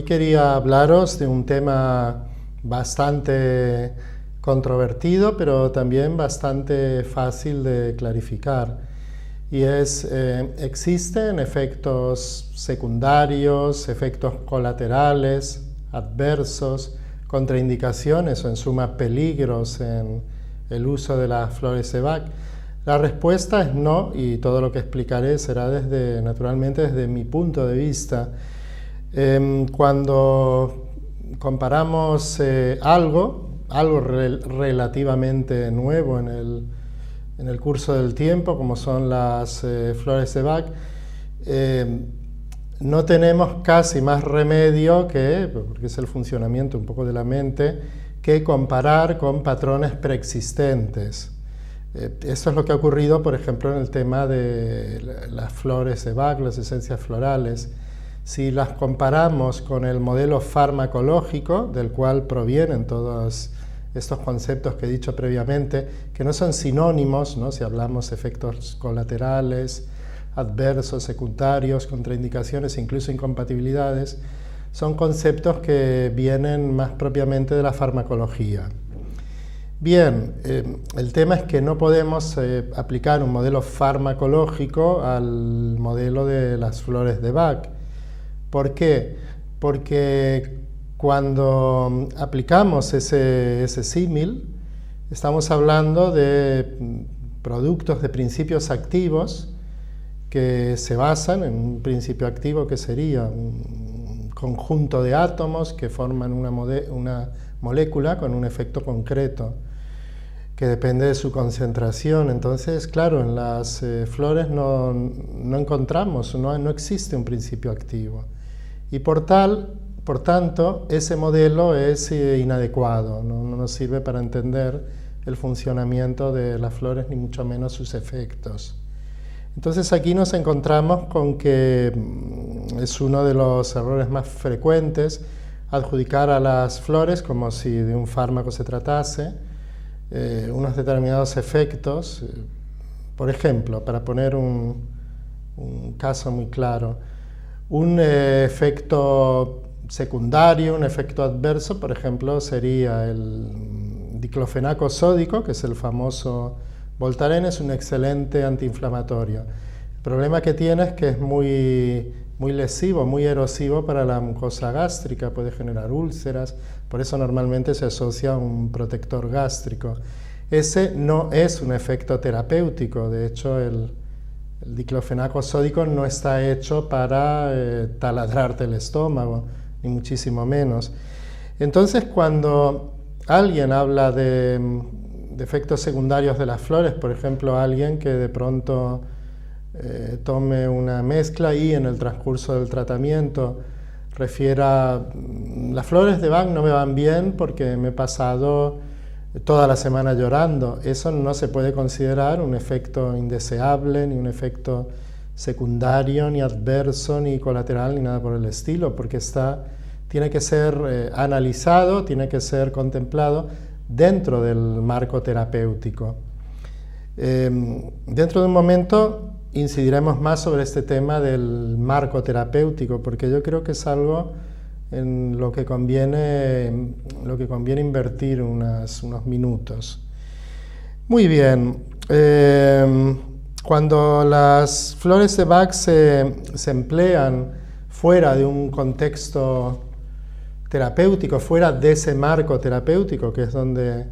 Hoy quería hablaros de un tema bastante controvertido, pero también bastante fácil de clarificar. Y es, ¿existen efectos secundarios, efectos colaterales, adversos, contraindicaciones o en suma peligros en el uso de las flores de Bach? La respuesta es no, y todo lo que explicaré será naturalmente desde mi punto de vista. Cuando comparamos algo relativamente nuevo en el curso del tiempo, como son las flores de Bach, no tenemos casi más remedio porque es el funcionamiento un poco de la mente, que comparar con patrones preexistentes. Esto es lo que ha ocurrido, por ejemplo, en el tema de las flores de Bach, las esencias florales. Si las comparamos con el modelo farmacológico, del cual provienen todos estos conceptos que he dicho previamente, que no son sinónimos, ¿no? Si hablamos de efectos colaterales, adversos, secundarios, contraindicaciones, incluso incompatibilidades, son conceptos que vienen más propiamente de la farmacología. Bien, el tema es que no podemos aplicar un modelo farmacológico al modelo de las flores de Bach. ¿Por qué? Porque cuando aplicamos ese símil, estamos hablando de productos, de principios activos que se basan en un principio activo que sería un conjunto de átomos que forman una molécula con un efecto concreto que depende de su concentración. Entonces, claro, en las flores no encontramos, no existe un principio activo. Y por tanto, ese modelo es inadecuado, no nos sirve para entender el funcionamiento de las flores, ni mucho menos sus efectos. Entonces aquí nos encontramos con que es uno de los errores más frecuentes adjudicar a las flores, como si de un fármaco se tratase, unos determinados efectos. Por ejemplo, para poner un caso muy claro, un efecto secundario, un efecto adverso, por ejemplo, sería el diclofenaco sódico, que es el famoso Voltaren, es un excelente antiinflamatorio. El problema que tiene es que es muy lesivo, muy erosivo para la mucosa gástrica, puede generar úlceras, por eso normalmente se asocia a un protector gástrico. Ese no es un efecto terapéutico, de hecho el diclofenaco sódico no está hecho para taladrarte el estómago, ni muchísimo menos. Entonces, cuando alguien habla de efectos secundarios de las flores, por ejemplo, alguien que de pronto tome una mezcla y en el transcurso del tratamiento refiera: las flores de Bach no me van bien porque me he pasado toda la semana llorando. Eso no se puede considerar un efecto indeseable, ni un efecto secundario, ni adverso, ni colateral, ni nada por el estilo, porque tiene que ser analizado, tiene que ser contemplado dentro del marco terapéutico. Dentro de un momento incidiremos más sobre este tema del marco terapéutico, porque yo creo que es algo en lo que conviene invertir unos minutos. Muy bien, cuando las flores de Bach se emplean fuera de un contexto terapéutico, fuera de ese marco terapéutico, que es donde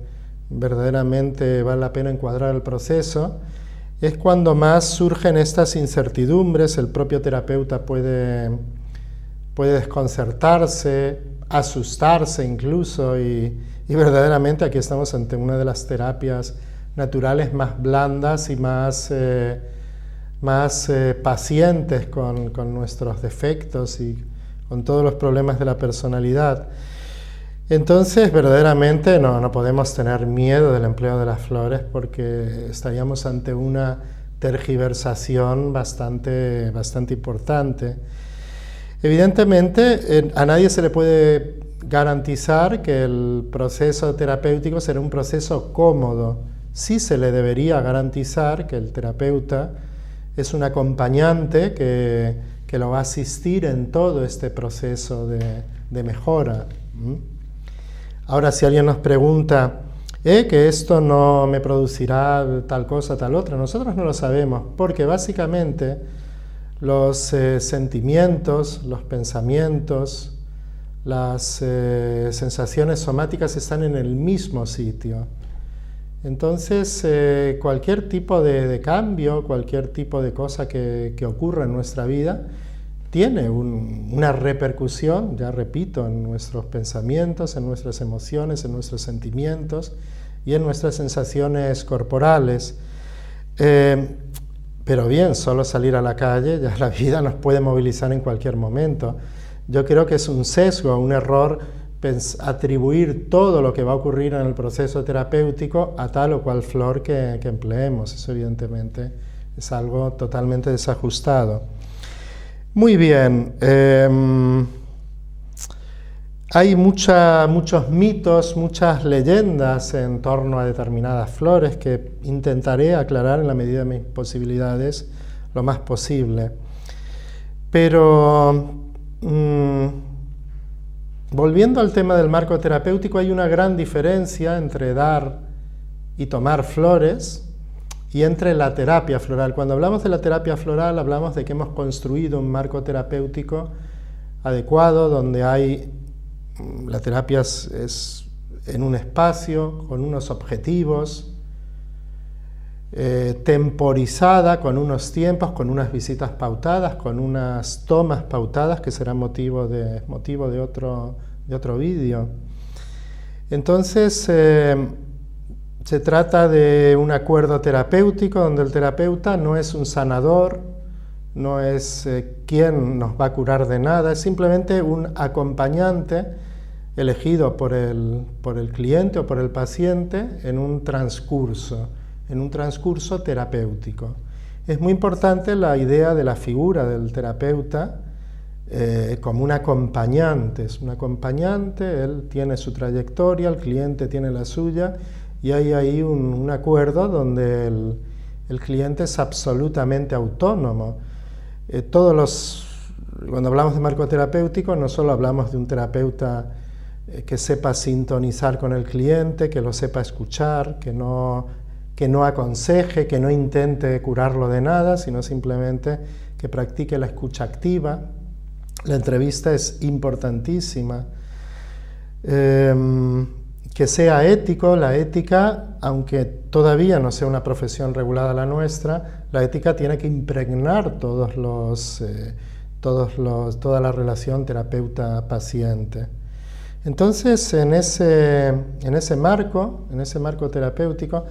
verdaderamente vale la pena encuadrar el proceso, es cuando más surgen estas incertidumbres. El propio terapeuta puede desconcertarse, asustarse incluso, y verdaderamente aquí estamos ante una de las terapias naturales más blandas y más pacientes con nuestros defectos y con todos los problemas de la personalidad. Entonces, verdaderamente no podemos tener miedo del empleo de las flores, porque estaríamos ante una tergiversación bastante importante. Evidentemente, a nadie se le puede garantizar que el proceso terapéutico será un proceso cómodo. Sí se le debería garantizar que el terapeuta es un acompañante que lo va a asistir en todo este proceso de mejora. Ahora, si alguien nos pregunta que esto no me producirá tal cosa, tal otra, nosotros no lo sabemos, porque básicamente los sentimientos, los pensamientos, las sensaciones somáticas están en el mismo sitio. Entonces, cualquier tipo de cambio, cualquier tipo de cosa que ocurra en nuestra vida, tiene una repercusión, ya repito, en nuestros pensamientos, en nuestras emociones, en nuestros sentimientos y en nuestras sensaciones corporales. Pero bien, solo salir a la calle, ya la vida nos puede movilizar en cualquier momento. Yo creo que es un sesgo, un error atribuir todo lo que va a ocurrir en el proceso terapéutico a tal o cual flor que empleemos. Eso evidentemente es algo totalmente desajustado. Muy bien, hay muchos mitos, muchas leyendas en torno a determinadas flores que intentaré aclarar en la medida de mis posibilidades lo más posible. Pero volviendo al tema del marco terapéutico, hay una gran diferencia entre dar y tomar flores y entre la terapia floral. Cuando hablamos de la terapia floral, hablamos de que hemos construido un marco terapéutico adecuado, donde la terapia es en un espacio, con unos objetivos, temporizada, con unos tiempos, con unas visitas pautadas, con unas tomas pautadas, que serán motivo de otro vídeo. Entonces, se trata de un acuerdo terapéutico donde el terapeuta no es un sanador, no es quien nos va a curar de nada, es simplemente un acompañante elegido por el cliente o por el paciente en un transcurso terapéutico. Es muy importante la idea de la figura del terapeuta como un acompañante. Es un acompañante, él tiene su trayectoria, el cliente tiene la suya, y hay ahí un acuerdo donde el cliente es absolutamente autónomo. Cuando hablamos de marco terapéutico, no solo hablamos de un terapeuta que sepa sintonizar con el cliente, que lo sepa escuchar, que no aconseje, que no intente curarlo de nada, sino simplemente que practique la escucha activa. La entrevista es importantísima. Que sea ético, la ética, aunque todavía no sea una profesión regulada la nuestra, la ética tiene que impregnar toda la relación terapeuta-paciente. Entonces, en ese marco terapéutico,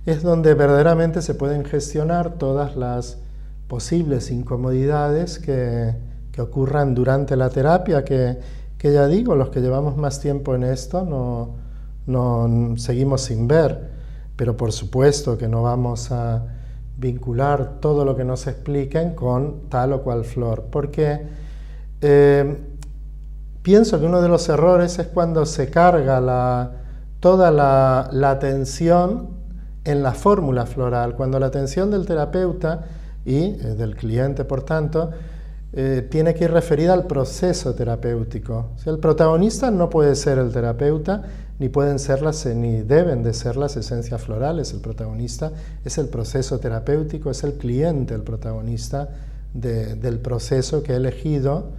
es donde verdaderamente se pueden gestionar todas las posibles incomodidades que ocurran durante la terapia, que ya digo, los que llevamos más tiempo en esto no seguimos sin ver, pero por supuesto que no vamos a vincular todo lo que nos expliquen con tal o cual flor, porque pienso que uno de los errores es cuando se carga toda la atención en la fórmula floral, cuando la atención del terapeuta y del cliente, por tanto, tiene que ir referida al proceso terapéutico. O sea, el protagonista no puede ser el terapeuta, ni deben de ser las esencias florales. El protagonista es el proceso terapéutico, es el cliente el protagonista del proceso que ha elegido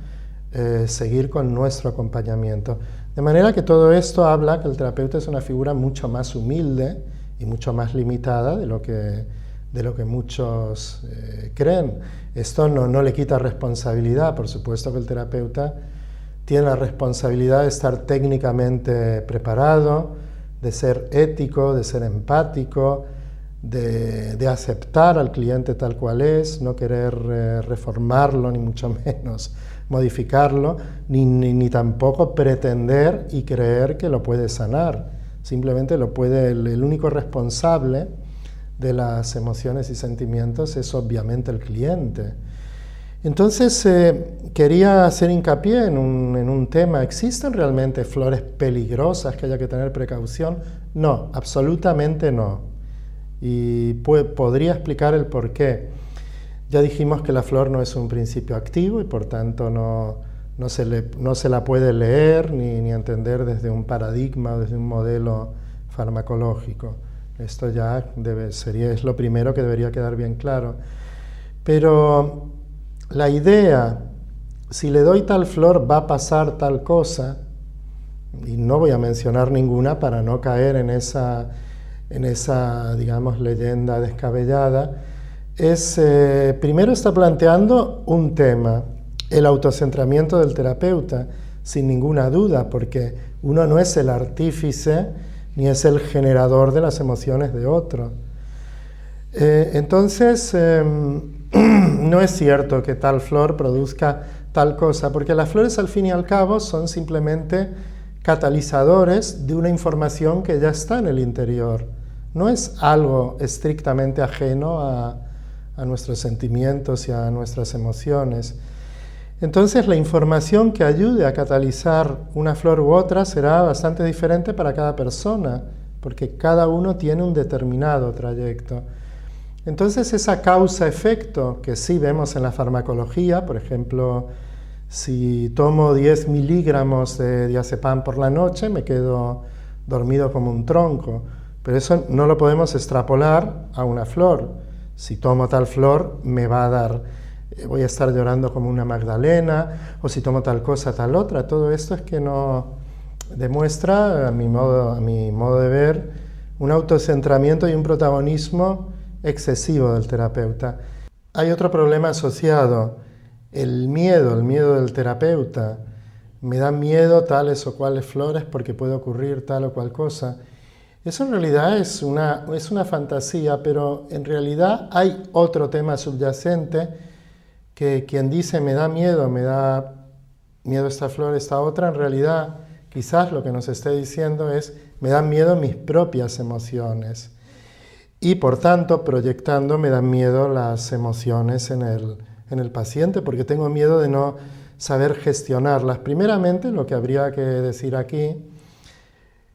seguir con nuestro acompañamiento. De manera que todo esto habla que el terapeuta es una figura mucho más humilde y mucho más limitada de lo que muchos creen. Esto no le quita responsabilidad. Por supuesto que el terapeuta tiene la responsabilidad de estar técnicamente preparado, de ser ético, de ser empático, de aceptar al cliente tal cual es, no querer reformarlo, ni mucho menos modificarlo, ni tampoco pretender y creer que lo puede sanar. Simplemente el único responsable de las emociones y sentimientos es obviamente el cliente. Entonces quería hacer hincapié en un tema. ¿Existen realmente flores peligrosas que haya que tener precaución? No, absolutamente no. Y podría explicar el por qué. Ya dijimos que la flor no es un principio activo y por tanto no no se la puede leer ni entender desde un paradigma o desde un modelo farmacológico. Esto ya es lo primero que debería quedar bien claro. Pero la idea, si le doy tal flor va a pasar tal cosa, y no voy a mencionar ninguna para no caer en esa digamos, leyenda descabellada, primero está planteando un tema, el autocentramiento del terapeuta, sin ninguna duda, porque uno no es el artífice ni es el generador de las emociones de otro. Entonces, no es cierto que tal flor produzca tal cosa, porque las flores al fin y al cabo son simplemente catalizadores de una información que ya está en el interior. No es algo estrictamente ajeno a nuestros sentimientos y a nuestras emociones. Entonces la información que ayude a catalizar una flor u otra será bastante diferente para cada persona, porque cada uno tiene un determinado trayecto. Entonces esa causa-efecto que sí vemos en la farmacología, por ejemplo, si tomo 10 miligramos de diazepam por la noche, me quedo dormido como un tronco. Pero eso no lo podemos extrapolar a una flor. Si tomo tal flor, me va a dar, voy a estar llorando como una Magdalena, o si tomo tal cosa, tal otra. Todo esto es que no demuestra, a mi modo de ver, un autocentramiento y un protagonismo excesivo del terapeuta. Hay otro problema asociado, el miedo del terapeuta. Me da miedo tales o cuales flores porque puede ocurrir tal o cual cosa. Eso en realidad es una fantasía, pero en realidad hay otro tema subyacente que quien dice me da miedo esta flor, esta otra, en realidad quizás lo que nos esté diciendo es me dan miedo mis propias emociones y por tanto proyectando me dan miedo las emociones en el paciente porque tengo miedo de no saber gestionarlas. Primeramente lo que habría que decir aquí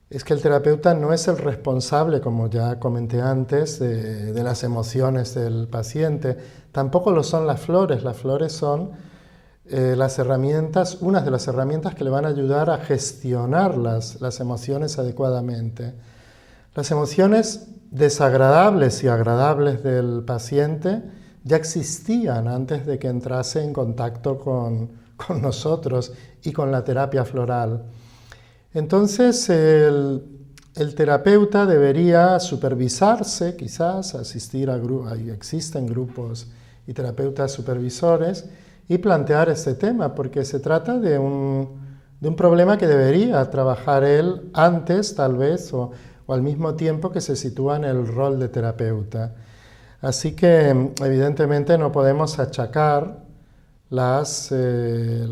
es que el terapeuta no es el responsable, como ya comenté antes, de las emociones del paciente. Tampoco lo son las flores. Las flores son unas de las herramientas que le van a ayudar a gestionar las emociones adecuadamente. Las emociones desagradables y agradables del paciente ya existían antes de que entrase en contacto con nosotros y con la terapia floral. Entonces el terapeuta debería supervisarse, quizás asistir a grupos, existen grupos y terapeutas supervisores, y plantear este tema, porque se trata de un problema que debería trabajar él antes, tal vez, o al mismo tiempo que se sitúa en el rol de terapeuta. Así que evidentemente no podemos achacar los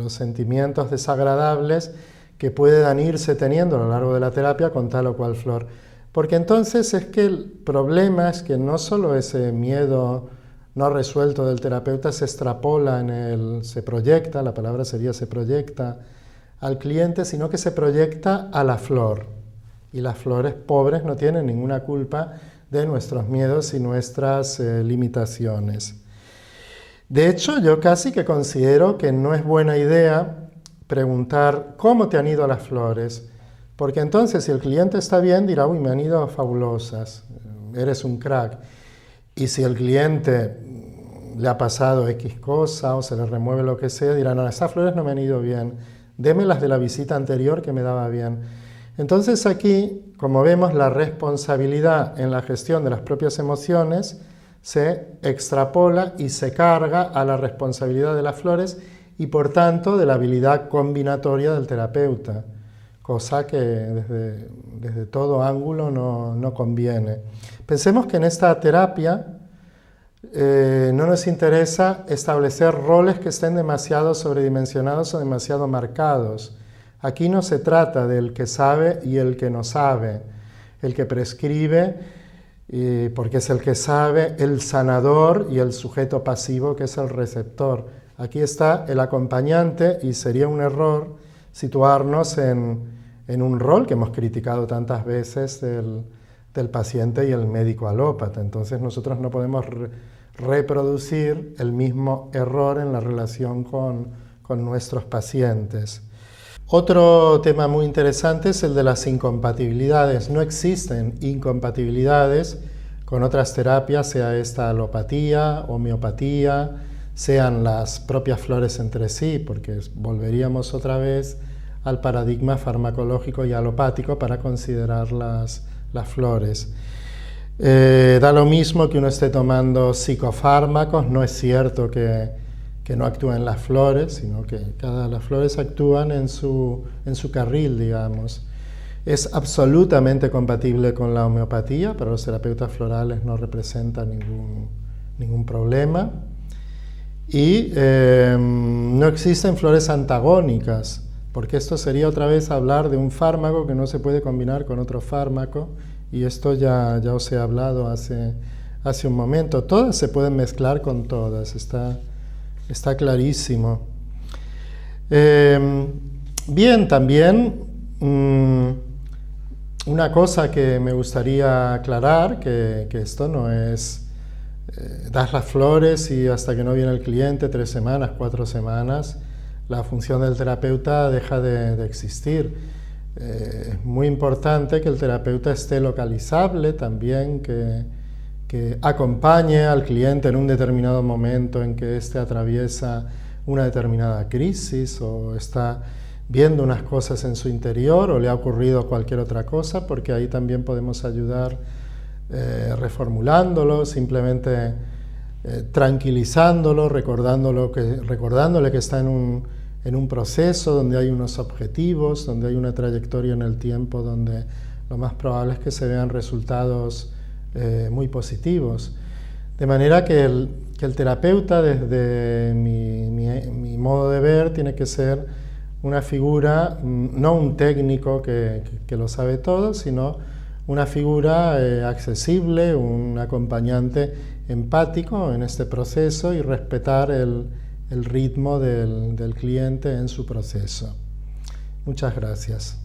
sentimientos desagradables que puedan irse teniendo a lo largo de la terapia con tal o cual flor. Porque entonces es que el problema es que no solo ese miedo no resuelto del terapeuta se extrapola se proyecta, la palabra sería se proyecta al cliente, sino que se proyecta a la flor. Y las flores pobres no tienen ninguna culpa de nuestros miedos y nuestras limitaciones. De hecho, yo casi que considero que no es buena idea preguntar cómo te han ido las flores, porque entonces si el cliente está bien dirá, uy, me han ido fabulosas, eres un crack. Y si el cliente le ha pasado X cosa o se le remueve lo que sea, dirá, no, estas flores no me han ido bien, deme las de la visita anterior que me daba bien. Entonces aquí, como vemos, la responsabilidad en la gestión de las propias emociones se extrapola y se carga a la responsabilidad de las flores y por tanto de la habilidad combinatoria del terapeuta, cosa que desde todo ángulo no conviene. Pensemos que en esta terapia no nos interesa establecer roles que estén demasiado sobredimensionados o demasiado marcados. Aquí no se trata del que sabe y el que no sabe, el que prescribe, porque es el que sabe, el sanador y el sujeto pasivo que es el receptor. Aquí está el acompañante y sería un error situarnos en un rol que hemos criticado tantas veces del paciente y el médico alópata. Entonces nosotros no podemos reproducir el mismo error en la relación con con nuestros pacientes. Otro tema muy interesante es el de las incompatibilidades. No existen incompatibilidades con otras terapias, sea esta alopatía, homeopatía, sean las propias flores entre sí, porque volveríamos otra vez al paradigma farmacológico y alopático para considerar las flores. Da lo mismo que uno esté tomando psicofármacos, no es cierto que no actúen las flores, sino que las flores actúan en su carril, digamos. Es absolutamente compatible con la homeopatía, para los terapeutas florales no representa ningún problema. Y no existen flores antagónicas, porque esto sería otra vez hablar de un fármaco que no se puede combinar con otro fármaco, y esto ya os he hablado hace un momento. Todas se pueden mezclar con todas, está clarísimo. Bien, también una cosa que me gustaría aclarar, que esto no es das las flores y hasta que no viene el cliente, 3 semanas, 4 semanas, la función del terapeuta deja de existir. Es muy importante que el terapeuta esté localizable también, que acompañe al cliente en un determinado momento en que éste atraviesa una determinada crisis o está viendo unas cosas en su interior o le ha ocurrido cualquier otra cosa, porque ahí también podemos ayudar reformulándolo, simplemente tranquilizándolo, recordándole que está en un proceso donde hay unos objetivos, donde hay una trayectoria en el tiempo, donde lo más probable es que se vean resultados muy positivos. De manera que el terapeuta, desde mi modo de ver, tiene que ser una figura, no un técnico que lo sabe todo, sino una figura accesible, un acompañante empático en este proceso y respetar el ritmo del cliente en su proceso. Muchas gracias.